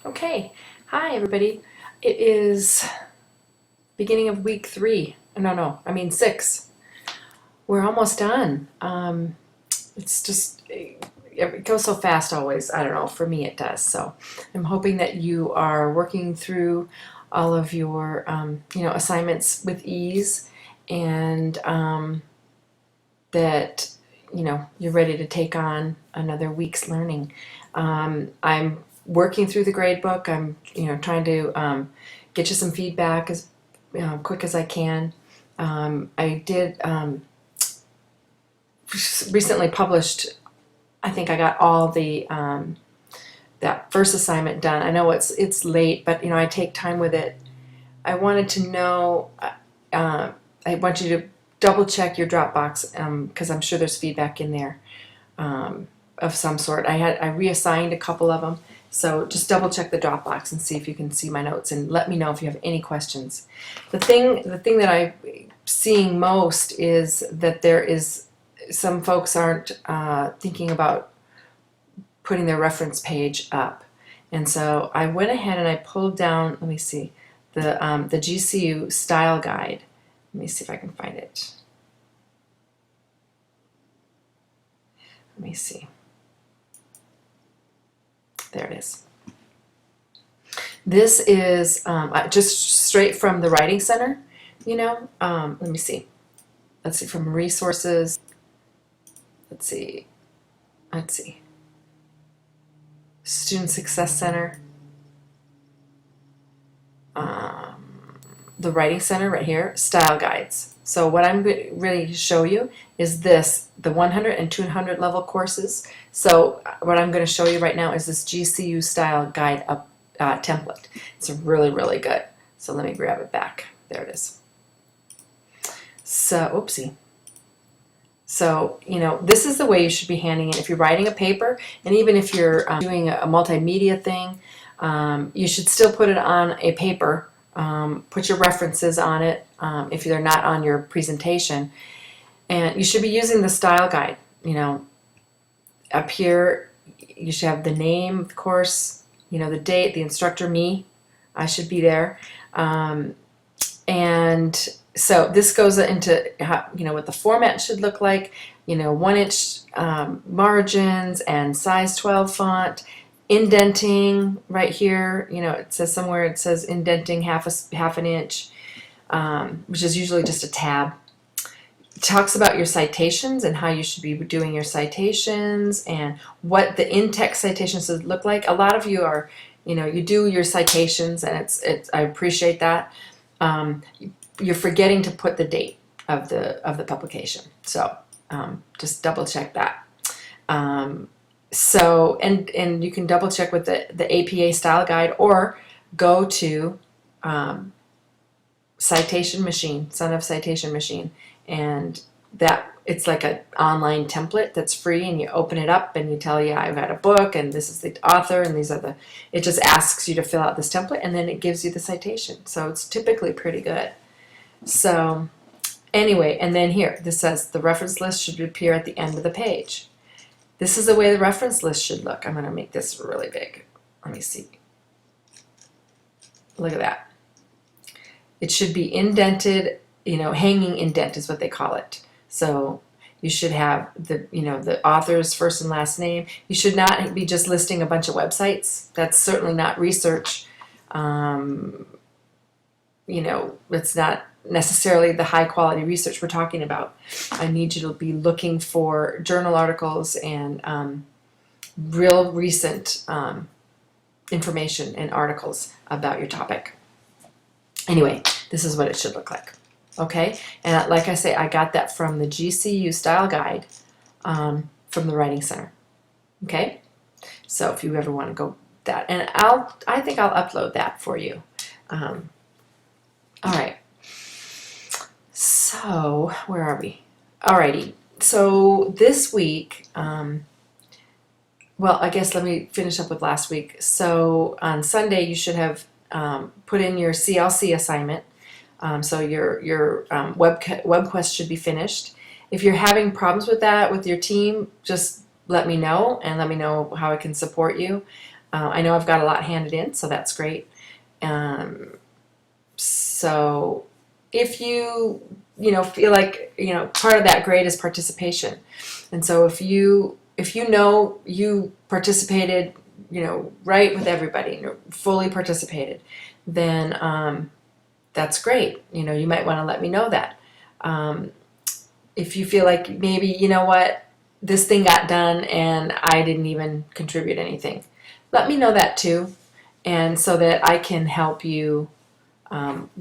Okay, hi everybody. It is beginning of week 3. No, I mean 6. We're almost done. It's just, it goes so fast always. I don't know, for me it does. So I'm hoping that you are working through all of your, assignments with ease and that, you're ready to take on another week's learning. I'm working through the grade book. I'm, trying to get you some feedback as quick as I can. I did recently published. I think I got all the that first assignment done. I know it's late, but I take time with it. I wanted to know. I want you to double check your Dropbox because I'm sure there's feedback in there. Of some sort. I reassigned a couple of them, so just double check the Dropbox and see if you can see my notes, and let me know if you have any questions. The thing that I'm seeing most is that there is some folks aren't thinking about putting their reference page up, and so I went ahead and I pulled down. Let me see the GCU style guide. Let me see if I can find it. Let me see. There it is. This is just straight from the Writing Center, let me see. Let's see, from resources. Let's see. Student Success Center. The Writing Center right here, Style Guides. So what I'm ready to show you is the 100 and 200 level courses. So what I'm going to show you right now is this GCU Style Guide template. It's really, really good. So let me grab it back. There it is. So, oopsie. So, this is the way you should be handling it. If you're writing a paper, and even if you're doing a multimedia thing, you should still put it on a paper. Put your references on it if they're not on your presentation. And you should be using the style guide. Up here, you should have the name of the course, the date, the instructor, me. I should be there. And so this goes into how, what the format should look like, 1-inch margins and size 12 font. Indenting right here, it says somewhere, it says indenting half an inch, which is usually just a tab. It talks about your citations and how you should be doing your citations and what the in-text citations should look like. A lot of you are, you do your citations, and I appreciate that. You're forgetting to put the date of the publication, so just double check that. So, and you can double check with the APA style guide, or go to Citation Machine, Son of Citation Machine, and that it's like an online template that's free, and you open it up and you tell you I've got a book and this is the author and these are it just asks you to fill out this template, and then it gives you the citation. So it's typically pretty good. So anyway, and then here, this says the reference list should appear at the end of the page. This is the way the reference list should look. I'm going to make this really big. Let me see. Look at that. It should be indented, hanging indent is what they call it. So you should have the author's first and last name. You should not be just listing a bunch of websites. That's certainly not research. It's not necessarily the high quality research we're talking about. I need you to be looking for journal articles and real recent information and articles about your topic. Anyway, this is what it should look like. Okay, and like I say, I got that from the GCU Style Guide from the Writing Center. Okay, so if you ever want to go that, and I think I'll upload that for you. All right. So, where are we? Alrighty. So this week, well, I guess let me finish up with last week. So on Sunday, you should have put in your CLC assignment. So your web quest should be finished. If you're having problems with that with your team, just let me know, and let me know how I can support you. I know I've got a lot handed in, so that's great. So if you feel like, part of that grade is participation. And so if you know you participated, right with everybody, fully participated, then that's great. You might want to let me know that. If you feel like maybe, what, this thing got done and I didn't even contribute anything, let me know that too. And so that I can help you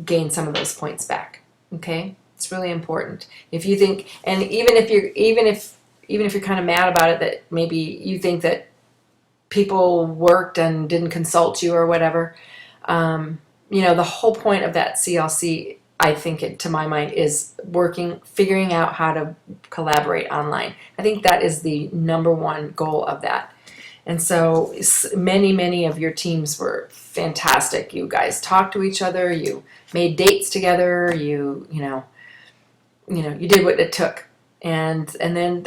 gain some of those points back. Okay? It's really important. If you think, and even if you're kind of mad about it, that maybe you think that people worked and didn't consult you or whatever, the whole point of that CLC, I think, to my mind, is figuring out how to collaborate online. I think that is the number one goal of that. And so many of your teams were fantastic. You guys talked to each other. You made dates together. You did what it took. And then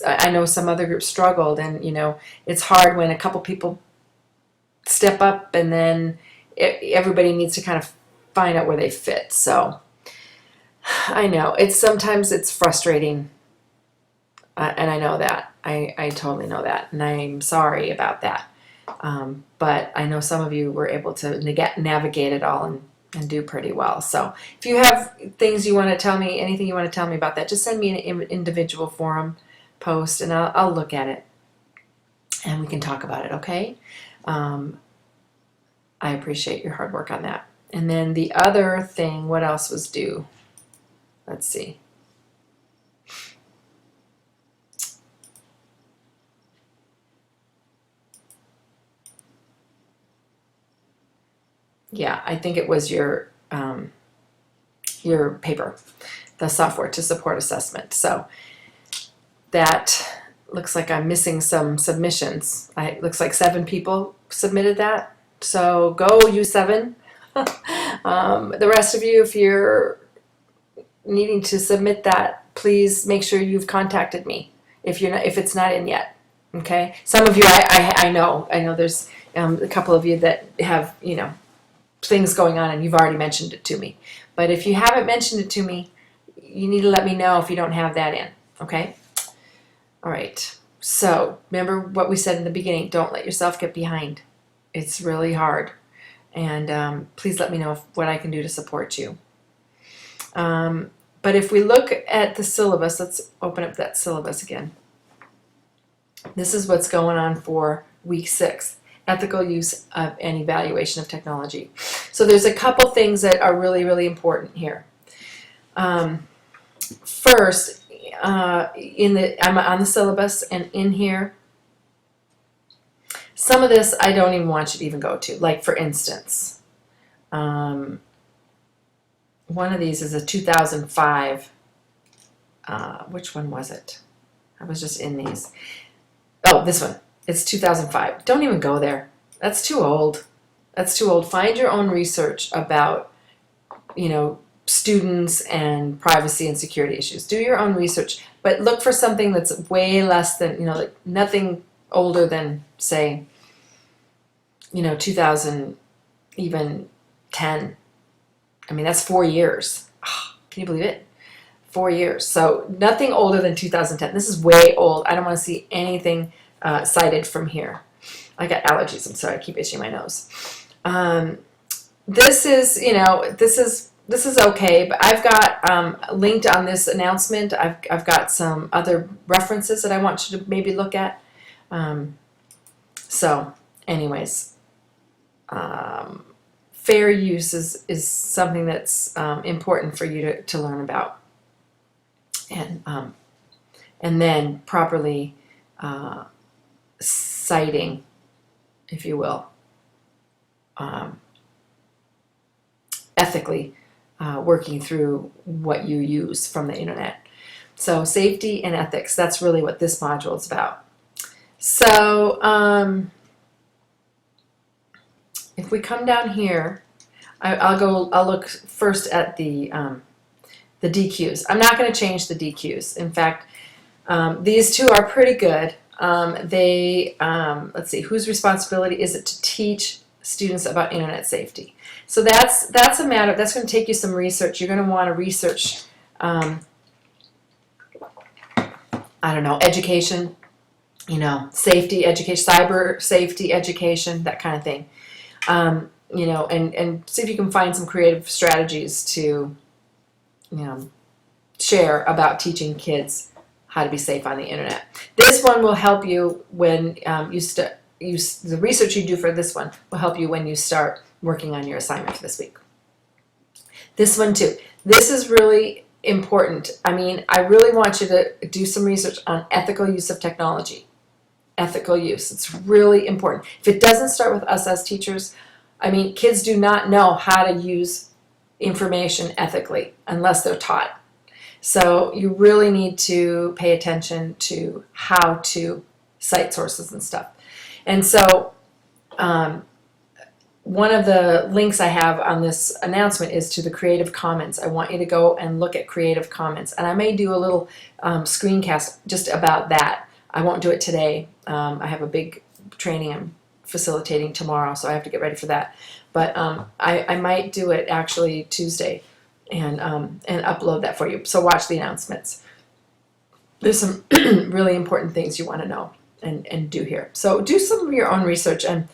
I know some other groups struggled, and it's hard when a couple people step up, and then everybody needs to kind of find out where they fit. So I know sometimes it's frustrating, and I know that. I totally know that, and I'm sorry about that. But I know some of you were able to navigate it all and do pretty well. So if you have things you want to tell me, anything you want to tell me about that, just send me an individual forum post, and I'll look at it, and we can talk about it, okay? I appreciate your hard work on that. And then the other thing, what else was due? Let's see. Yeah, I think it was your paper, the software to support assessment. So that looks like I'm missing some submissions. It looks like 7 people submitted that. So go, you 7. The rest of you, if you're needing to submit that, please make sure you've contacted me if it's not in yet. Okay. Some of you, I know there's a couple of you that have things going on and you've already mentioned it to me. But if you haven't mentioned it to me, you need to let me know if you don't have that in. Okay. All right. So remember what we said in the beginning. Don't let yourself get behind. It's really hard. And please let me know what I can do to support you. But if we look at the syllabus, let's open up that syllabus again. This is what's going on for week 6, ethical use of and evaluation of technology. So there's a couple things that are really, really important here. First, I'm on the syllabus, and in here, some of this I don't even want you to even go to. Like, for instance, one of these is a 2005. Which one was it? I was just in these. Oh, this one. It's 2005. Don't even go there. That's too old. That's too old. Find your own research about, students and privacy and security issues. Do your own research, but look for something that's way less than, like nothing older than, say, 2000, even 10. I mean, that's 4 years. Oh, can you believe it? 4 years. So nothing older than 2010. This is way old. I don't want to see anything cited from here. I got allergies. I'm sorry. I keep itching my nose. This is okay, but I've got linked on this announcement. I've got some other references that I want you to maybe look at. So, anyways, fair use is something that's important for you to learn about, and then properly citing, if you will, ethically working through what you use from the internet. So safety and ethics, that's really what this module is about. So if we come down here, I'll look first at the DQs. I'm not going to change the DQs. In fact, these two are pretty good. let's see, whose responsibility is it to teach students about internet safety? So that's a matter, that's going to take you some research. You're going to want to research, I don't know, education, safety education, cyber safety education, that kind of thing. And see if you can find some creative strategies to, share about teaching kids how to be safe on the internet. This one will help you when the research you do for this one will help you when you start working on your assignment for this week. This one too. This is really important. I mean, I really want you to do some research on ethical use of technology. Ethical use. It's really important. If it doesn't start with us as teachers, I mean, kids do not know how to use information ethically unless they're taught. So you really need to pay attention to how to cite sources and stuff. And so one of the links I have on this announcement is to the Creative Commons. I want you to go and look at Creative Commons. And I may do a little screencast just about that. I won't do it today. I have a big training I'm facilitating tomorrow, so I have to get ready for that. But I might do it actually Tuesday and upload that for you. So watch the announcements. There's some really important things you want to know and do here. So do some of your own research, and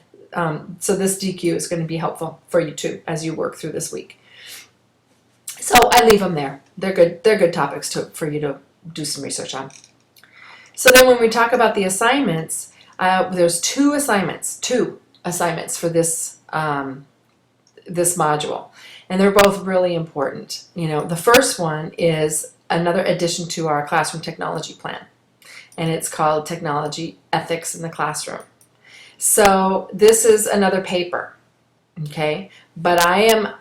so this DQ is going to be helpful for you too as you work through this week. So I leave them there. They're good topics for you to do some research on. So then when we talk about the assignments, there's two assignments for this this module, and they're both really important. The first one is another addition to our classroom technology plan, and it's called Technology Ethics in the Classroom. So this is another paper, okay? But I'm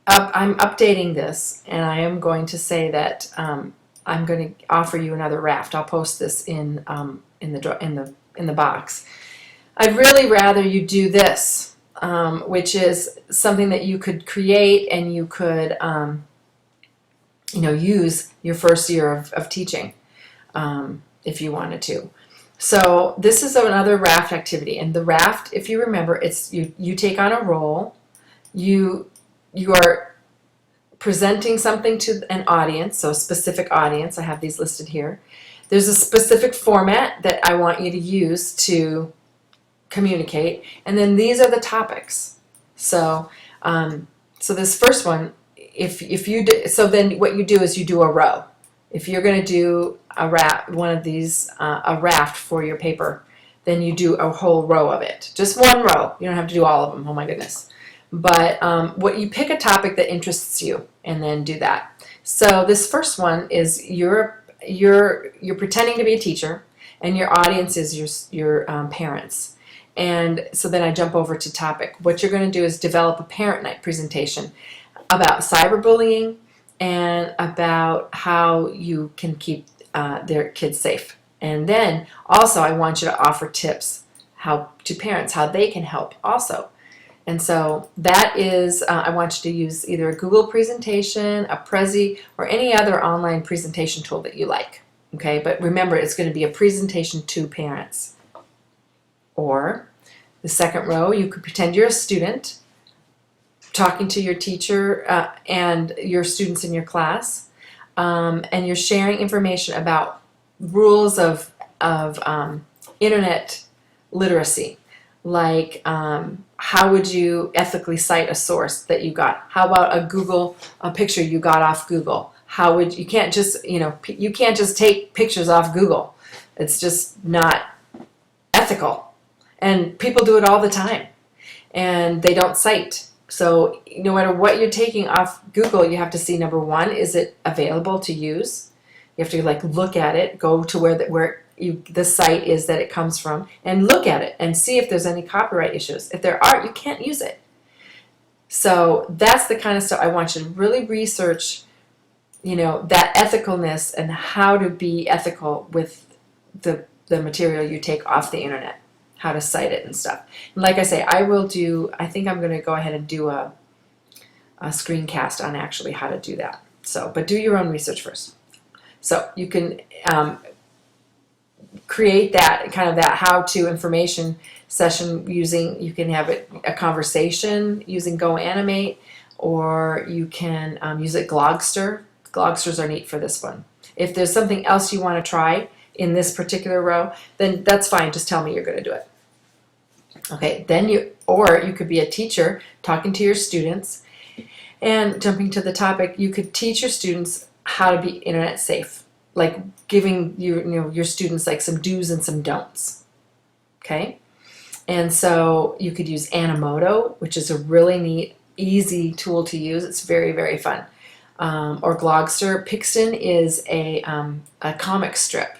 updating this, and I am going to say that I'm going to offer you another raft. I'll post this in the box. I'd really rather you do this, which is something that you could create and you could, use your first year of teaching, if you wanted to. So this is another raft activity, and the raft, if you remember, it's you take on a role, you are presenting something to an audience, so a specific audience. I have these listed here. There's a specific format that I want you to use to communicate, and then these are the topics. So so this first one, if you do, so then what you do is you do a row. If you're going to do a raft for your paper, then you do a whole row of it. Just one row. You don't have to do all of them. Oh my goodness. But what you pick a topic that interests you and then do that. So this first one is you're pretending to be a teacher, and your audience is your parents. And so then I jump over to topic. What you're going to do is develop a parent night presentation about cyberbullying and about how you can keep their kids safe. And then also I want you to offer tips to parents how they can help also. And so that is, I want you to use either a Google presentation, a Prezi, or any other online presentation tool that you like. Okay, but remember, it's going to be a presentation to parents. Or the second row, you could pretend you're a student talking to your teacher and your students in your class, and you're sharing information about rules of internet literacy, like how would you ethically cite a source that you got? How about a picture you got off Google? You can't just take pictures off Google. It's just not ethical, and people do it all the time, and they don't cite. So no matter what you're taking off Google, you have to see, number one, is it available to use? You have to look at it, go to where the site is that it comes from, and look at it and see if there's any copyright issues. If there are, you can't use it. So that's the kind of stuff I want you to really research, that ethicalness and how to be ethical with the material you take off the internet, how to cite it and stuff. And like I say, I think I'm going to go ahead and do a screencast on actually how to do that. So, but do your own research first. So you can create that kind of that how-to information session using, you can have it a conversation using GoAnimate, or you can use it Glogster. Glogsters are neat for this one. If there's something else you want to try in this particular row, then that's fine. Just tell me you're going to do it. Okay, then you could be a teacher talking to your students, and jumping to the topic, you could teach your students how to be internet safe, like giving your students like some do's and some don'ts. Okay, and so you could use Animoto, which is a really neat, easy tool to use. It's very, very fun. Or Glogster. Pixton is a comic strip,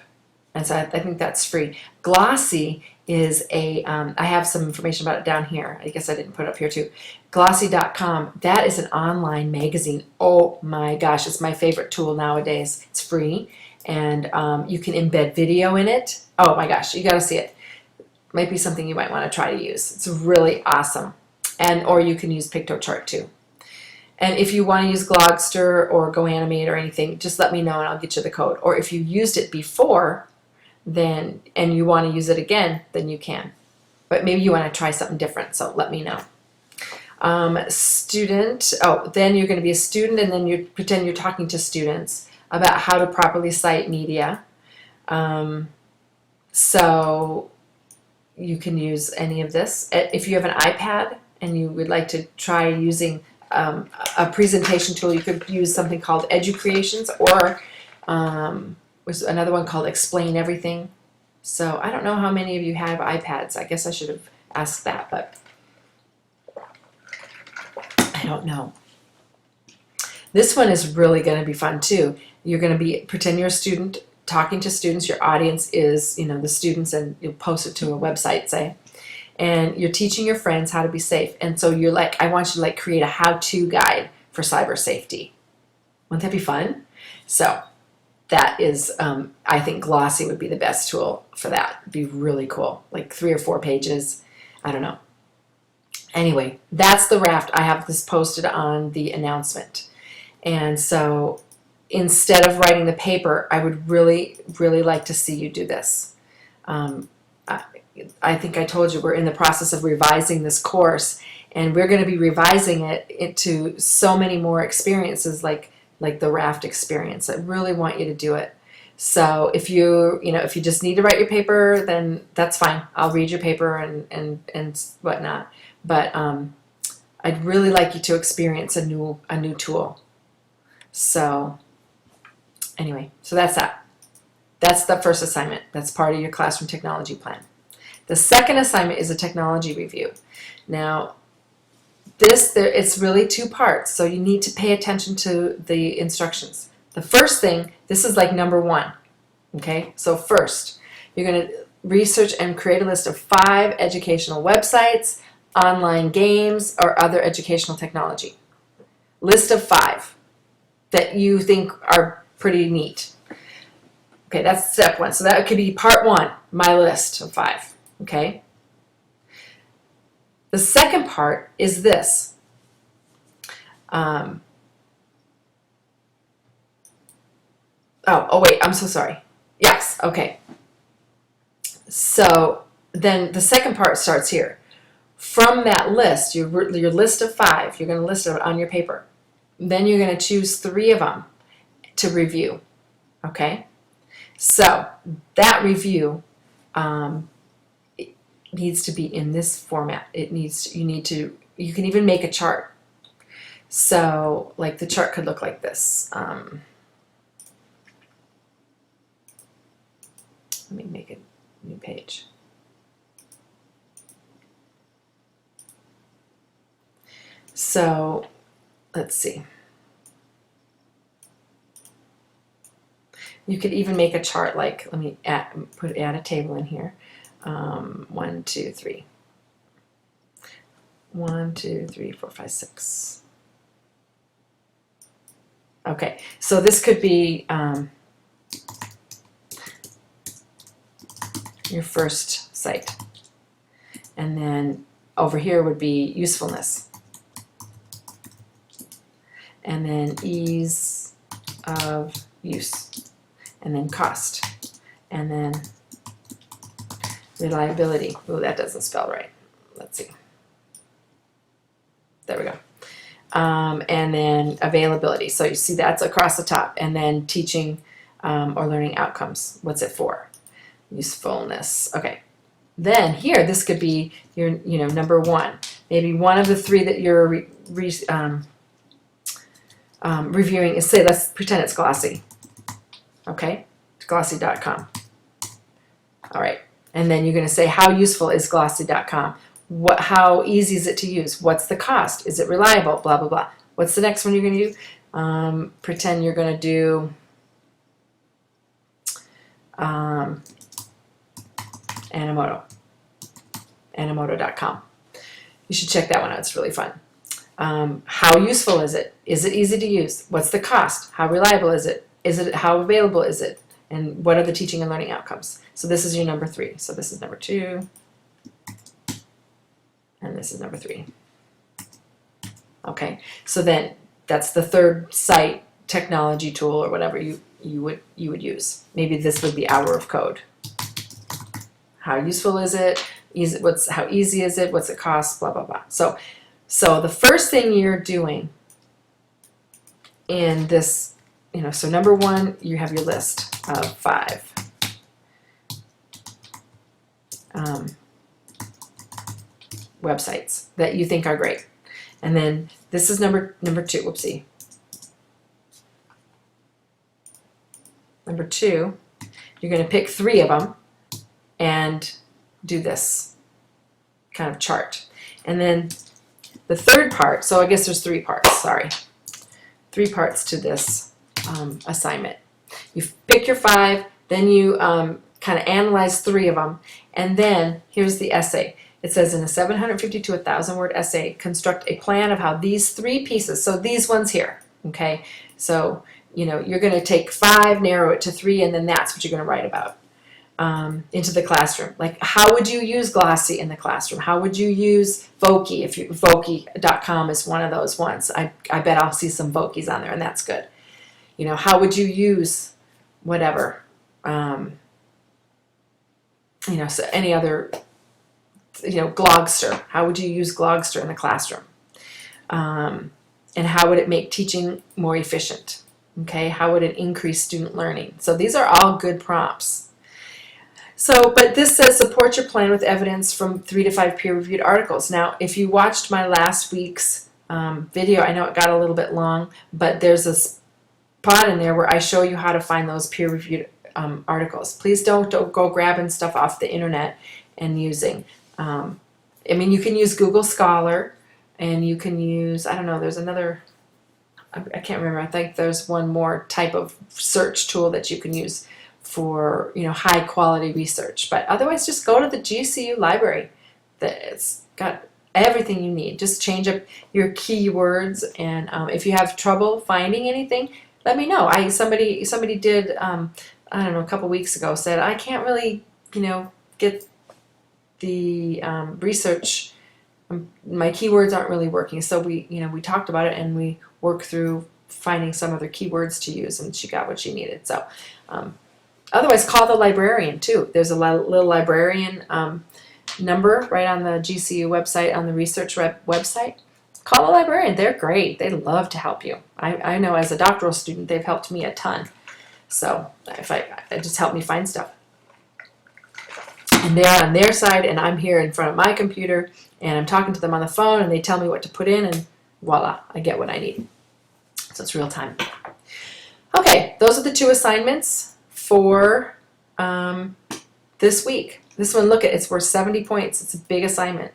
and so I think that's free. Glossy is I have some information about it down here. I guess I didn't put it up here too. Glossy.com, that is an online magazine. Oh my gosh, it's my favorite tool nowadays. It's free, and you can embed video in it. Oh my gosh, you got to see it. Might be something you might want to try to use. It's really awesome. Or you can use Piktochart too. And if you want to use Glogster or GoAnimate or anything, just let me know and I'll get you the code. Or if you used it before, then and you want to use it again, then you can. But maybe you want to try something different, so let me know. Student, then you're going to be a student, and then you pretend you're talking to students about how to properly cite media. So you can use any of this. If you have an iPad and you would like to try using a presentation tool, you could use something called EduCreations, or was another one called Explain Everything. So I don't know how many of you have iPads. I guess I should have asked that, but I don't know. This one is really going to be fun too. You're going to pretend you're a student talking to students. Your audience is, the students, and you'll post it to a website, say. And you're teaching your friends how to be safe. And so you're like, I want you to create a how-to guide for cyber safety. Wouldn't that be fun? So that is, I think Glossy would be the best tool for that. It'd be really cool. Like 3 or 4 pages. I don't know. Anyway, that's the raft. I have this posted on the announcement. And so instead of writing the paper, I would really, really like to see you do this. I think I told you we're in the process of revising this course, and we're going to be revising it into so many more experiences like the raft experience. I really want you to do it. So if you just need to write your paper, then that's fine. I'll read your paper and whatnot. But I'd really like you to experience a new tool. So anyway, so that's that. That's the first assignment. That's part of your classroom technology plan. The second assignment is a technology review. Now, it's really 2 parts, so you need to pay attention to the instructions. The first thing, this is like number 1. Okay, so first, you're going to research and create a list of 5 educational websites, online games, or other educational technology. List of 5 that you think are pretty neat. Okay, that's step 1. So that could be part 1, my list of 5. Okay. The second part is this. Oh, wait, I'm so sorry. Yes, okay. So then the second part starts here. From that list, your list of 5, you're going to list it on your paper. Then you're going to choose 3 of them to review. Okay? So that review it needs to be in this format. You can even make a chart. So like the chart could look like this. Let me make a new page. So let's see. You could even make a chart like, let me add a table in here. 1, 2, 3. 1, 2, 3, 4, 5, 6. Okay, so this could be your first site. And then over here would be usefulness. And then ease of use. And then cost. And then Reliability. Oh, that doesn't spell right. Let's see. There we go. And then availability. So you see that's across the top. And then teaching or learning outcomes. What's it for? Usefulness. Okay. Then here, this could be your, number one. Maybe one of the three that you're reviewing is, say, let's pretend it's Glossy. Okay? Glossy.com. All right. And then you're going to say, how useful is Glossy.com? How easy is it to use? What's the cost? Is it reliable? Blah, blah, blah. What's the next one you're going to do? Pretend you're going to do Animoto. Animoto.com. You should check that one out. It's really fun. How useful is it? Is it easy to use? What's the cost? How reliable is it? How available is it? And what are the teaching and learning outcomes? So this is your number 3. So this is number 2. And this is number 3. Okay. So then that's the third site technology tool or whatever you would use. Maybe this would be Hour of Code. How useful is it? How easy is it? What's it cost? Blah, blah, blah. So the first thing you're doing in this, so number 1, you have your list of 5. Websites that you think are great. And then this is number 2. Whoopsie. Number 2, you're going to pick 3 of them and do this kind of chart. And then the third part, so I guess there's 3 parts, sorry. 3 parts to this assignment. You pick your 5, then you kind of analyze 3 of them, and then here's the essay. It says in a 750 to 1,000 word essay, construct a plan of how these 3 pieces, so these ones here, okay? So, you're going to take 5, narrow it to 3, and then that's what you're going to write about into the classroom. Like, how would you use Glossy in the classroom? How would you use Voki? Voki.com is one of those ones. I bet I'll see some Vokis on there, and that's good. How would you use whatever? So any other, Glogster. How would you use Glogster in the classroom? And how would it make teaching more efficient? Okay, how would it increase student learning? So these are all good prompts. So, but this says support your plan with evidence from 3 to 5 peer-reviewed articles. Now, if you watched my last week's video, I know it got a little bit long, but there's a spot in there where I show you how to find those peer-reviewed articles. Please don't go grabbing stuff off the internet and using. You can use Google Scholar, and you can use, I don't know, there's another, I can't remember, I think there's one more type of search tool that you can use for, high quality research. But otherwise, just go to the GCU library. It's got everything you need. Just change up your keywords, and if you have trouble finding anything, let me know. Somebody did, I don't know, a couple weeks ago said, I can't really, get the research, my keywords aren't really working. So we talked about it, and we worked through finding some other keywords to use, and she got what she needed. So otherwise, call the librarian too. There's a little librarian number right on the GCU website, on the research website. Call the librarian. They're great. They love to help you. I know as a doctoral student, they've helped me a ton. So it just helped me find stuff. And they're on their side, and I'm here in front of my computer, and I'm talking to them on the phone, and they tell me what to put in, and voila, I get what I need. So it's real time. Okay, those are the 2 assignments for this week. This one, look at it's worth 70 points. It's a big assignment.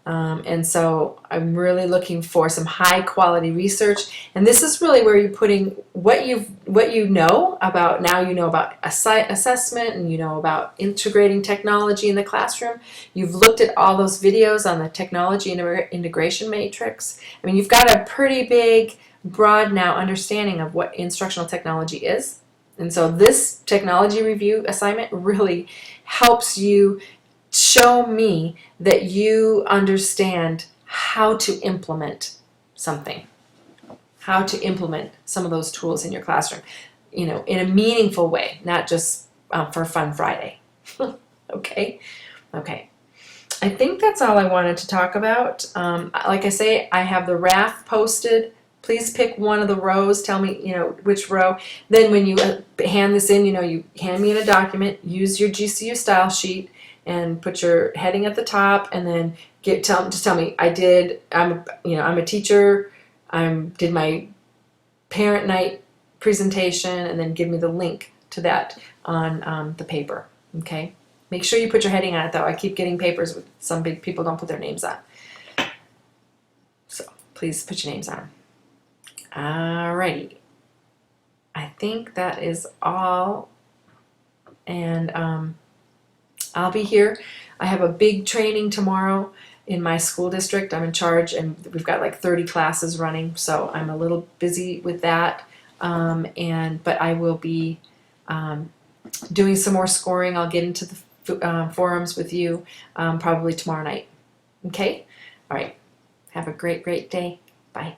And so I'm really looking for some high quality research, and this is really where you're putting what you know about. Now you know about assessment, and you know about integrating technology in the classroom. You've looked at all those videos on the technology integration matrix. You've got a pretty big, broad now understanding of what instructional technology is, and so this technology review assignment really helps you show me that you understand how to implement something, how to implement some of those tools in your classroom, in a meaningful way, not just for Fun Friday. Okay? Okay. I think that's all I wanted to talk about. Like I say, I have the RAF posted. Please pick one of the rows. Tell me, which row. Then when you hand this in, you hand me in a document. Use your GCU style sheet and put your heading at the top, and then just tell me I'm a teacher. Did my parent night presentation, and then give me the link to that on the paper. Okay. Make sure you put your heading on it, though. I keep getting papers with some big people don't put their names on. So please put your names on. Alrighty. I think that is all. And I'll be here. I have a big training tomorrow in my school district. I'm in charge, and we've got like 30 classes running, so I'm a little busy with that. But I will be doing some more scoring. I'll get into the forums with you probably tomorrow night. Okay? All right. Have a great, great day. Bye.